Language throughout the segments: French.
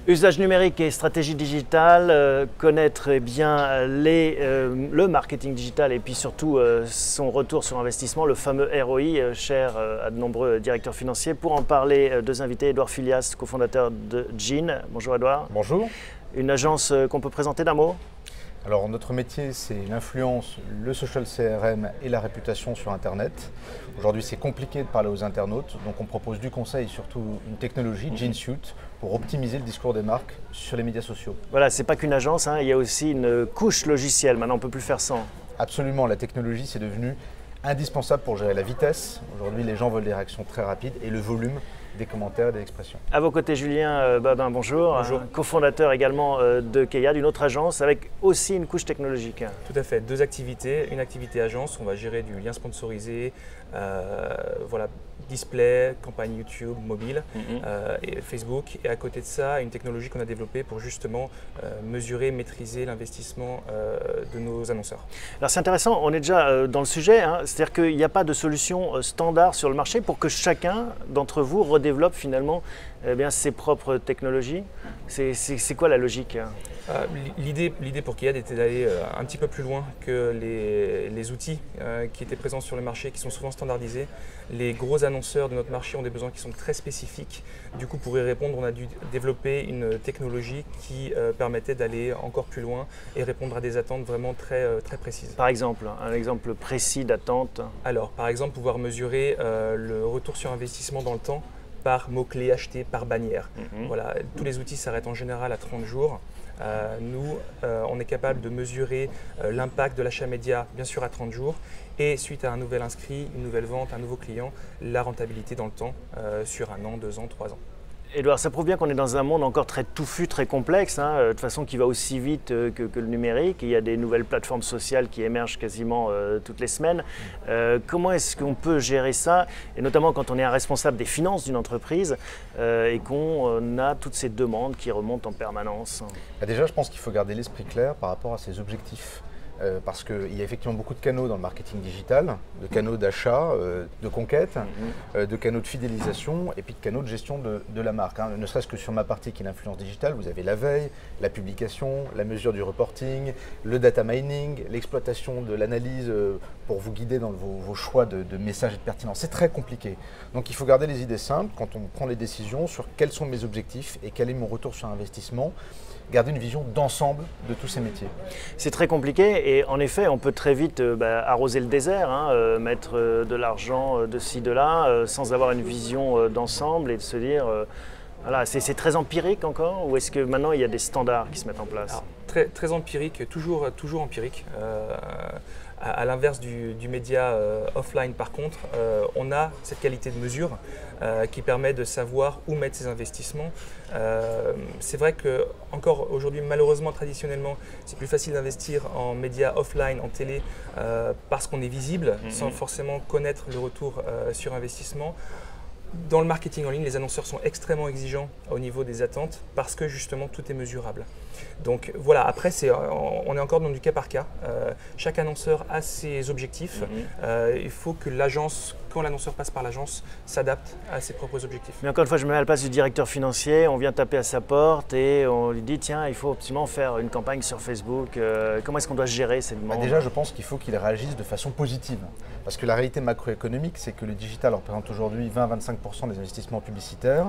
Usage numérique et stratégie digitale, connaître bien le marketing digital et puis surtout son retour sur investissement, le fameux ROI, cher à de nombreux directeurs financiers. Pour en parler, deux invités, Edouard Filias, cofondateur de Gene. Bonjour Edouard. Bonjour. Une agence qu'on peut présenter d'un mot? Alors notre métier, c'est l'influence, le social CRM et la réputation sur Internet. Aujourd'hui, c'est compliqué de parler aux internautes, donc on propose du conseil et surtout une technologie, GeneSuite, pour optimiser le discours des marques sur les médias sociaux. Voilà, c'est pas qu'une agence, hein, il y a aussi une couche logicielle. Maintenant, on ne peut plus faire sans. Absolument, la technologie, c'est devenu indispensable pour gérer la vitesse. Aujourd'hui, les gens veulent des réactions très rapides et le volume des commentaires et des expressions. À vos côtés, Julien Babin, bonjour. Bonjour. Cofondateur également de Keia, d'une autre agence, avec aussi une couche technologique. Tout à fait, deux activités. Une activité agence, on va gérer du lien sponsorisé, voilà, display, campagne YouTube, mobile, et Facebook. Et à côté de ça, une technologie qu'on a développée pour justement mesurer, maîtriser l'investissement de nos annonceurs. Alors c'est intéressant, on est déjà dans le sujet, hein, c'est-à-dire qu'il n'y a pas de solution standard sur le marché pour que chacun d'entre vous redéveloppe finalement ses propres technologies. C'est quoi la logique? L'idée pour Keia était d'aller un petit peu plus loin que les outils qui étaient présents sur le marché, qui sont souvent standardisés. Les gros annonceurs de notre marché ont des besoins qui sont très spécifiques. Du coup, pour y répondre, on a dû développer une technologie qui permettait d'aller encore plus loin et répondre à des attentes vraiment très précises. Par exemple, un exemple précis d'attente? Alors, par exemple, pouvoir mesurer le retour sur investissement dans le temps par mots-clés achetés, par bannière. Voilà, tous les outils s'arrêtent en général à 30 jours. Nous, on est capable de mesurer l'impact de l'achat média, bien sûr à 30 jours, et suite à un nouvel inscrit, une nouvelle vente, un nouveau client, la rentabilité dans le temps sur 1 an, 2 ans, 3 ans. Edouard, ça prouve bien qu'on est dans un monde encore très touffu, très complexe, hein, de toute façon qui va aussi vite que le numérique. Il y a des nouvelles plateformes sociales qui émergent quasiment toutes les semaines. Comment est-ce qu'on peut gérer ça? Et notamment quand on est un responsable des finances d'une entreprise et qu'on a toutes ces demandes qui remontent en permanence. Déjà, je pense qu'il faut garder l'esprit clair par rapport à ses objectifs. Parce qu'il y a effectivement beaucoup de canaux dans le marketing digital, de canaux d'achat, de conquête, de canaux de fidélisation et puis de canaux de gestion de la marque. Hein. Ne serait-ce que sur ma partie qui est l'influence digitale, vous avez la veille, la publication, la mesure du reporting, le data mining, l'exploitation de l'analyse pour vous guider dans vos choix de messages et de pertinence. C'est très compliqué. Donc il faut garder les idées simples quand on prend les décisions sur quels sont mes objectifs et quel est mon retour sur investissement. Garder une vision d'ensemble de tous ces métiers. C'est très compliqué et en effet on peut très vite arroser le désert, hein, mettre de l'argent de ci, de là, sans avoir une vision d'ensemble et de se dire, voilà, c'est très empirique encore, ou est-ce que maintenant il y a des standards qui se mettent en place? Alors, très empirique, toujours empirique. À l'inverse du média offline, par contre, on a cette qualité de mesure qui permet de savoir où mettre ses investissements. C'est vrai que encore aujourd'hui, malheureusement, traditionnellement, c'est plus facile d'investir en médias offline, en télé, parce qu'on est visible, sans forcément connaître le retour sur investissement. Dans le marketing en ligne, les annonceurs sont extrêmement exigeants au niveau des attentes parce que justement tout est mesurable. Donc voilà, après on est encore dans du cas par cas. Chaque annonceur a ses objectifs. Il faut que l'agence, quand l'annonceur passe par l'agence, s'adapte à ses propres objectifs. Mais encore une fois, je me mets à la place du directeur financier, on vient taper à sa porte et on lui dit tiens, il faut absolument faire une campagne sur Facebook. Comment est-ce qu'on doit gérer ces demandes? Déjà, je pense qu'il faut qu'il réagisse de façon positive. Parce que la réalité macroéconomique, c'est que le digital représente aujourd'hui 20-25% des investissements publicitaires,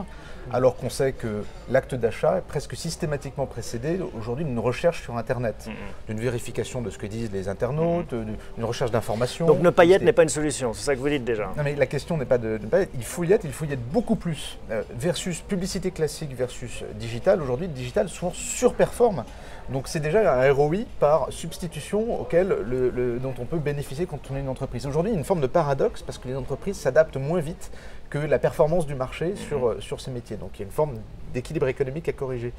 alors qu'on sait que l'acte d'achat est presque systématiquement précédé aujourd'hui d'une recherche sur Internet, d'une vérification de ce que disent les internautes, d'une recherche d'informations. Donc ne pas y être n'est pas une solution, c'est ça que vous dites déjà? Non mais la question n'est pas de ne pas être, il faut y être beaucoup plus. Versus publicité classique versus digital, aujourd'hui le digital souvent surperforme. Donc c'est déjà un ROI par substitution dont on peut bénéficier quand on est une entreprise. Aujourd'hui, il y a une forme de paradoxe parce que les entreprises s'adaptent moins vite que la performance du marché sur ces métiers. Donc il y a une forme d'équilibre économique à corriger.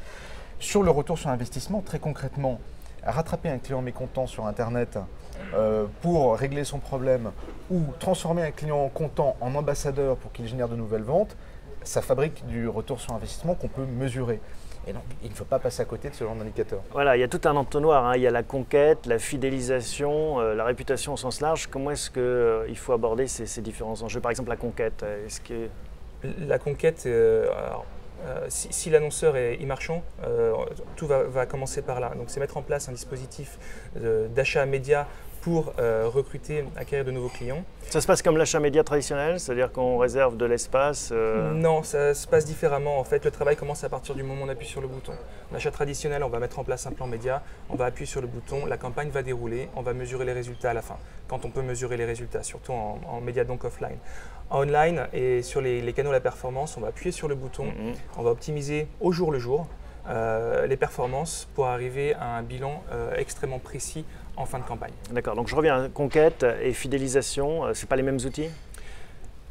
Sur le retour sur investissement, très concrètement, rattraper un client mécontent sur Internet pour régler son problème ou transformer un client content en ambassadeur pour qu'il génère de nouvelles ventes, ça fabrique du retour sur investissement qu'on peut mesurer. Et donc, il ne faut pas passer à côté de ce genre d'indicateur. Voilà, il y a tout un entonnoir, hein. Il y a la conquête, la fidélisation, la réputation au sens large. Comment est-ce qu'il faut aborder ces différents enjeux? Par exemple, la conquête, est-ce que... La conquête, si l'annonceur est e-marchand, tout va commencer par là. Donc c'est mettre en place un dispositif d'achat média pour recruter, acquérir de nouveaux clients. Ça se passe comme l'achat média traditionnel, c'est-à-dire qu'on réserve de l'espace Non, ça se passe différemment. En fait, le travail commence à partir du moment où on appuie sur le bouton. L'achat traditionnel, on va mettre en place un plan média, on va appuyer sur le bouton, la campagne va dérouler, on va mesurer les résultats à la fin, quand on peut mesurer les résultats, surtout en média donc offline. En online et sur les canaux à la performance, on va appuyer sur le bouton, on va optimiser au jour le jour les performances pour arriver à un bilan extrêmement précis en fin de campagne. D'accord, donc je reviens, conquête et fidélisation, ce n'est pas les mêmes outils?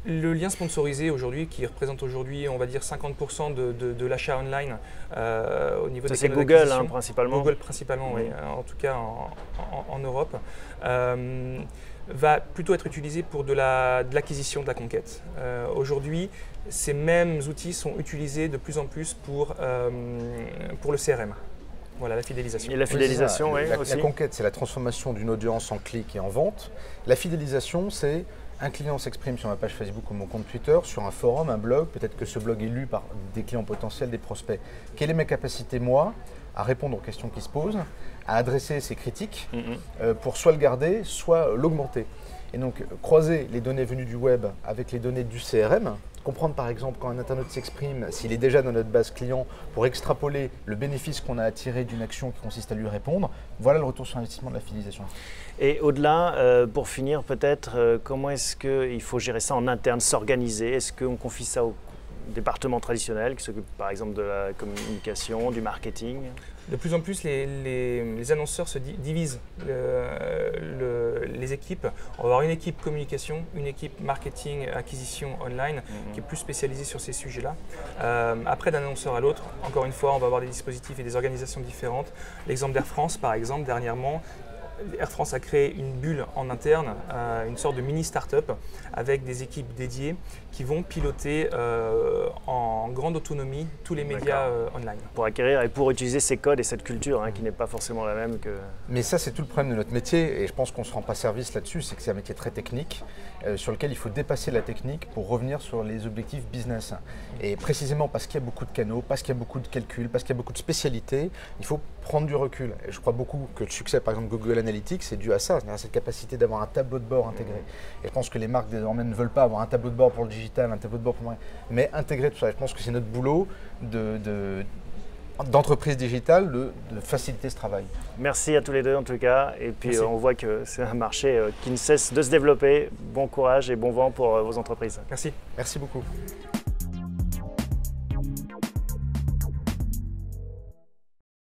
Le lien sponsorisé aujourd'hui, qui représente aujourd'hui, on va dire 50% de l'achat online au niveau des canaux Google d'acquisition. Principalement. Google principalement, oui, en tout cas en Europe. Va plutôt être utilisé pour de l'acquisition, de la conquête. Aujourd'hui, ces mêmes outils sont utilisés de plus en plus pour le CRM. Voilà, la fidélisation. Et la fidélisation, oui, aussi. La conquête, c'est la transformation d'une audience en clic et en vente. La fidélisation, c'est un client s'exprime sur ma page Facebook ou mon compte Twitter, sur un forum, un blog. Peut-être que ce blog est lu par des clients potentiels, des prospects. Quelles sont mes capacités, moi, à répondre aux questions qui se posent, à adresser ces critiques pour soit le garder, soit l'augmenter. Et donc, croiser les données venues du web avec les données du CRM, comprendre par exemple quand un internaute s'exprime, s'il est déjà dans notre base client, pour extrapoler le bénéfice qu'on a attiré d'une action qui consiste à lui répondre, voilà le retour sur investissement de la fidélisation. Et au-delà, pour finir peut-être, comment est-ce qu'il faut gérer ça en interne, s'organiser? Est-ce qu'on confie ça au département traditionnel qui s'occupe par exemple de la communication, du marketing? De plus en plus, les annonceurs se divisent les équipes. On va avoir une équipe communication, une équipe marketing, acquisition online qui est plus spécialisée sur ces sujets-là. Après, d'un annonceur à l'autre, encore une fois, on va avoir des dispositifs et des organisations différentes. L'exemple d'Air France, par exemple, dernièrement, Air France a créé une bulle en interne, une sorte de mini start-up avec des équipes dédiées qui vont piloter en grande autonomie tous les médias online. Pour acquérir et pour utiliser ces codes et cette culture qui n'est pas forcément la même que... Mais ça, c'est tout le problème de notre métier et je pense qu'on ne se rend pas service là-dessus, c'est que c'est un métier très technique sur lequel il faut dépasser la technique pour revenir sur les objectifs business. Et précisément parce qu'il y a beaucoup de canaux, parce qu'il y a beaucoup de calculs, parce qu'il y a beaucoup de spécialités, il faut prendre du recul. Et je crois beaucoup que le succès, par exemple, Google Analytics, c'est dû à ça, c'est-à-dire à cette capacité d'avoir un tableau de bord intégré. Et je pense que les marques désormais ne veulent pas avoir un tableau de bord pour le digital, un tableau de bord pour le... mais intégrer tout ça. Et je pense que c'est notre boulot d'entreprise digitale de faciliter ce travail. Merci à tous les deux en tout cas. Et puis on voit que c'est un marché qui ne cesse de se développer. Bon courage et bon vent pour vos entreprises. Merci. Merci beaucoup.